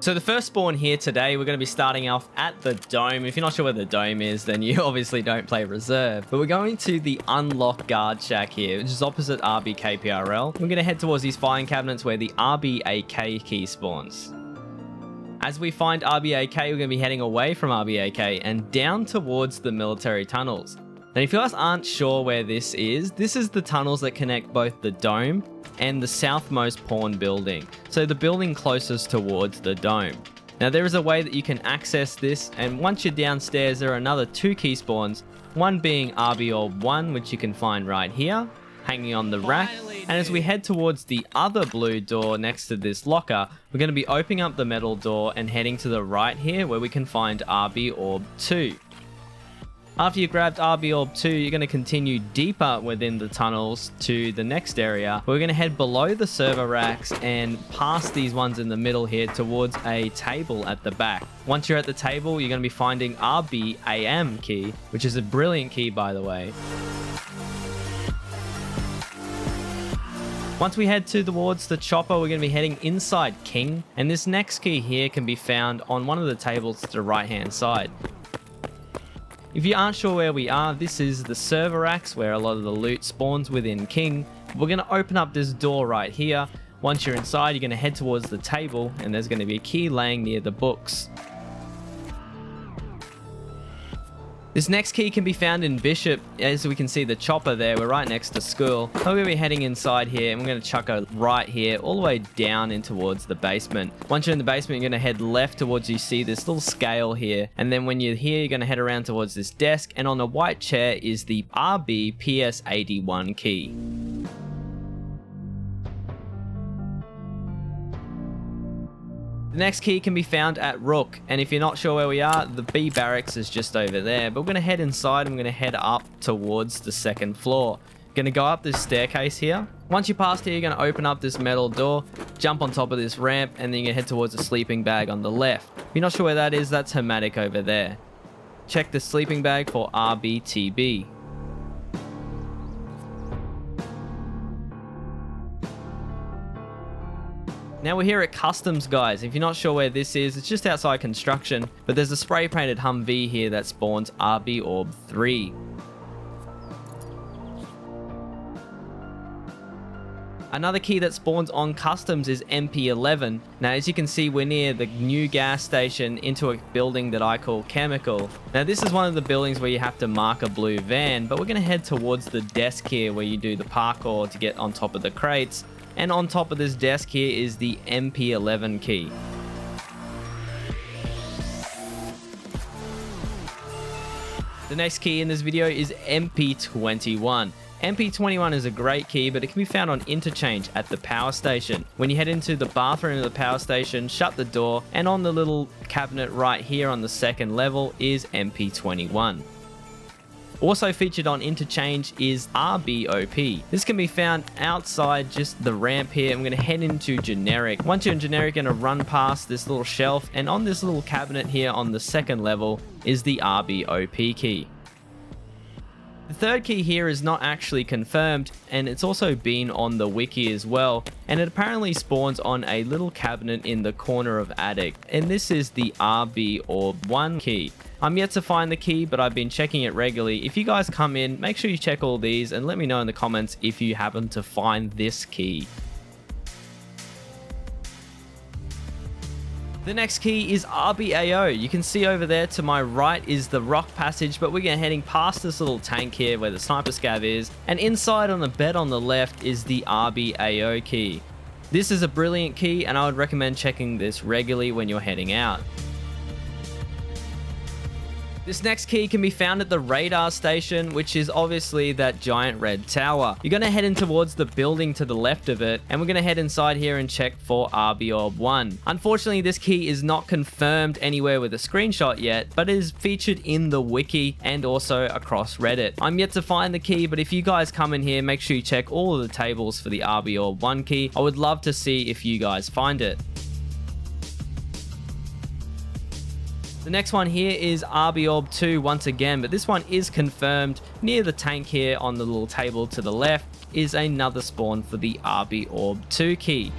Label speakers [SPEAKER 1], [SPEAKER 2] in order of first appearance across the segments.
[SPEAKER 1] So the first spawn here today, we're going to be starting off at the dome. If you're not sure where the dome is, then you obviously don't play reserve. But we're going to the unlock guard shack here, which is opposite RB-KORL. We're going to head towards these filing cabinets where the RB-AK key spawns. As we find RB-AK, we're going to be heading away from RB-AK and down towards the military tunnels. Now, if you guys aren't sure where this is the tunnels that connect both the dome and the southmost pawn building. So the building closest towards the dome. Now there is a way that you can access this, and once you're downstairs there are another 2 key spawns, one being RB-orb 1, which you can find right here, hanging on the rack. And as we head towards the other blue door next to this locker, we're going to be opening up the metal door and heading to the right here where we can find RB-orb 2. After you grabbed RB-orb 2, you're going to continue deeper within the tunnels to the next area. We're going to head below the server racks and past these ones in the middle here towards a table at the back. Once you're at the table, you're going to be finding RB-AM key, which is a brilliant key by the way. Once we head towards the chopper, we're going to be heading inside King, and this next key here can be found on one of the tables to the right hand side. If you aren't sure where we are, this is the server racks where a lot of the loot spawns within King. We're going to open up this door right here. Once you're inside, you're going to head towards the table and there's going to be a key laying near the books. This next key can be found in Bishop. As we can see the chopper there, we're right next to school. We're going to be heading inside here and we're going to chuck a right here all the way down in towards the basement. Once you're in the basement, you're going to head left towards, you see this little scale here. And then when you're here, you're going to head around towards this desk, and on the white chair is the RB-PS81 key. The next key can be found at Rook, and if you're not sure where we are, the B barracks is just over there. But we're going to head inside and we're going to head up towards the second floor. Going to go up this staircase here. Once you're past here, you're going to open up this metal door, jump on top of this ramp, and then you're going to head towards the sleeping bag on the left. If you're not sure where that is, that's Hermetic over there. Check the sleeping bag for RBTB. Now we're here at Customs, guys. If you're not sure where this is, it's just outside construction, but there's a spray painted Humvee here that spawns RB-orb 3. Another key that spawns on Customs is MP11. Now as you can see, we're near the new gas station into a building that I call Chemical. Now this is one of the buildings where you have to mark a blue van, but we're going to head towards the desk here where you do the parkour to get on top of the crates. And on top of this desk here is the MP11 key. The next key in this video is MP21. MP21 is a great key, but it can be found on Interchange at the power station. When you head into the bathroom of the power station, shut the door, and on the little cabinet right here on the second level is MP21. Also featured on Interchange is RBOP. This can be found outside just the ramp here. I'm going to head into Generic. Once you're in Generic, you're going to run past this little shelf, and on this little cabinet here on the second level is the RBOP key. The third key here is not actually confirmed, and it's also been on the wiki as well, and it apparently spawns on a little cabinet in the corner of Attic, and this is the RB-orb 1 key. I'm yet to find the key, but I've been checking it regularly. If you guys come in, make sure you check all these and let me know in the comments if you happen to find this key. The next key is RBAO. You can see over there to my right is the rock passage, but we're heading past this little tank here where the sniper scav is, and inside on the bed on the left is the RBAO key. This is a brilliant key, and I would recommend checking this regularly when you're heading out. This next key can be found at the radar station, which is obviously that giant red tower. You're going to head in towards the building to the left of it, and we're going to head inside here and check for RB-orb 1. Unfortunately, this key is not confirmed anywhere with a screenshot yet, but it is featured in the wiki and also across Reddit. I'm yet to find the key, but if you guys come in here, make sure you check all of the tables for the RB-orb 1 key. I would love to see if you guys find it. The next one here is RB-orb 2 once again, but this one is confirmed. Near the tank here on the little table to the left is another spawn for the RB-orb 2 key.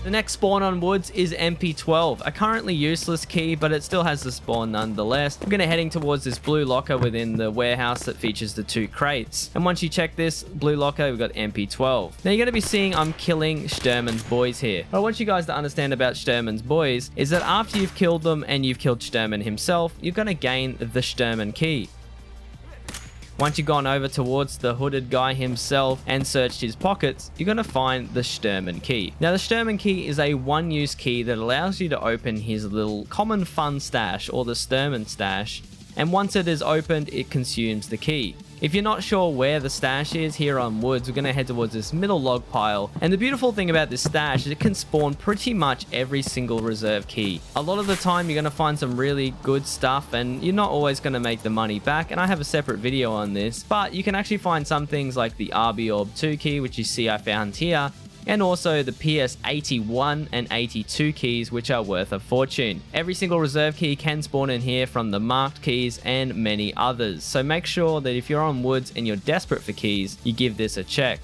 [SPEAKER 1] The next spawn on woods is MP12, a currently useless key, but it still has the spawn nonetheless. I'm going to heading towards this blue locker within the warehouse that features the 2 crates. And once you check this blue locker, we've got MP12. Now you're going to be seeing I'm killing Shuturman's boys here. What I want you guys to understand about Shuturman's boys is that after you've killed them and you've killed Shuturman himself, you're going to gain the Shuturman key. Once you've gone over towards the hooded guy himself and searched his pockets, you're going to find the Shuturman key. Now the Shuturman key is a one-use key that allows you to open his little common fun stash, or the Shuturman stash, and once it is opened, it consumes the key. If you're not sure where the stash is here on woods, we're going to head towards this middle log pile. And the beautiful thing about this stash is it can spawn pretty much every single reserve key. A lot of the time you're going to find some really good stuff and you're not always going to make the money back. And I have a separate video on this, but you can actually find some things like the RB-orb 2 key, which you see I found here, and also the PS 81 and 82 keys, which are worth a fortune. Every single reserve key can spawn in here from the marked keys and many others. So make sure that if you're on woods and you're desperate for keys, you give this a check.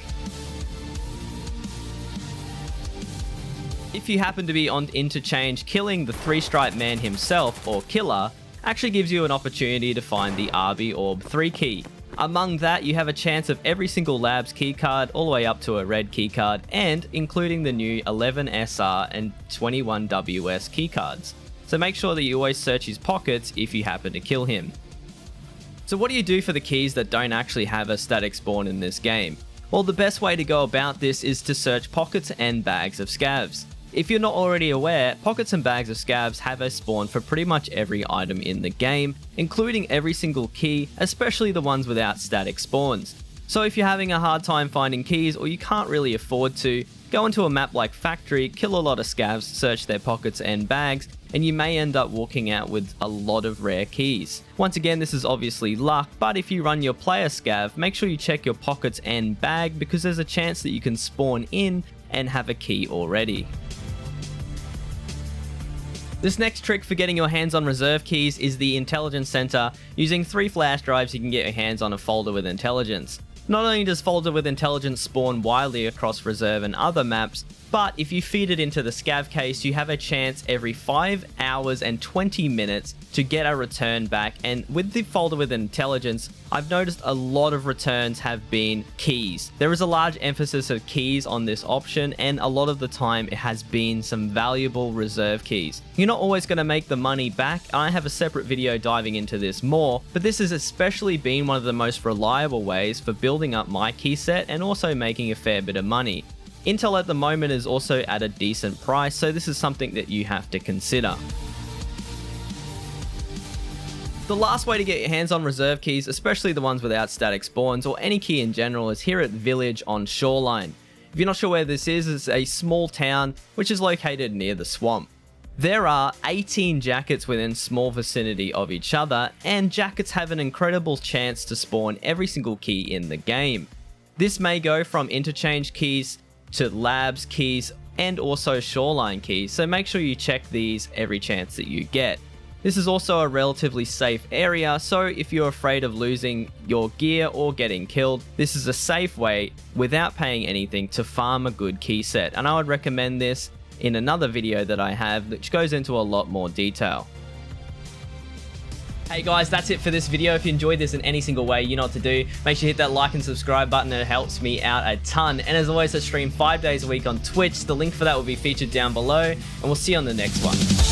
[SPEAKER 1] If you happen to be on Interchange, killing the 3-stripe man himself, or KILLA, actually gives you an opportunity to find the RB-orb 3 key. Among that, you have a chance of every single lab's keycard all the way up to a red keycard, and including the new 11SR and 21WS keycards. So make sure that you always search his pockets if you happen to kill him. So what do you do for the keys that don't actually have a static spawn in this game? Well, the best way to go about this is to search pockets and bags of scavs. If you're not already aware, pockets and bags of scavs have a spawn for pretty much every item in the game, including every single key, especially the ones without static spawns. So if you're having a hard time finding keys or you can't really afford to, go into a map like Factory, kill a lot of scavs, search their pockets and bags, and you may end up walking out with a lot of rare keys. Once again, this is obviously luck, but if you run your player scav, make sure you check your pockets and bag because there's a chance that you can spawn in and have a key already. This next trick for getting your hands on reserve keys is the Intelligence Center. Using 3 flash drives, you can get your hands on a folder with intelligence. Not only does folder with intelligence spawn widely across reserve and other maps, but if you feed it into the scav case, you have a chance every 5 hours and 20 minutes to get a return back. And with the folder with intelligence, I've noticed a lot of returns have been keys. There is a large emphasis of keys on this option, and a lot of the time it has been some valuable reserve keys. You're not always going to make the money back. I have a separate video diving into this more, but this has especially been one of the most reliable ways for building up my key set and also making a fair bit of money. Intel at the moment is also at a decent price, so this is something that you have to consider. The last way to get your hands on reserve keys, especially the ones without static spawns or any key in general, is here at Village on Shoreline. If you're not sure where this is, it's a small town which is located near the swamp. There are 18 jackets within small vicinity of each other, and jackets have an incredible chance to spawn every single key in the game. This may go from interchange keys to labs keys and also shoreline keys, so make sure you check these every chance that you get. This is also a relatively safe area, so if you're afraid of losing your gear or getting killed, this is a safe way without paying anything to farm a good key set, and I would recommend this in another video that I have which goes into a lot more detail. Hey guys, that's it for this video. If you enjoyed this in any single way, you know what to do. Make sure you hit that like and subscribe button. It helps me out a ton. And as always, I stream 5 days a week on Twitch. The link for that will be featured down below. And we'll see you on the next one.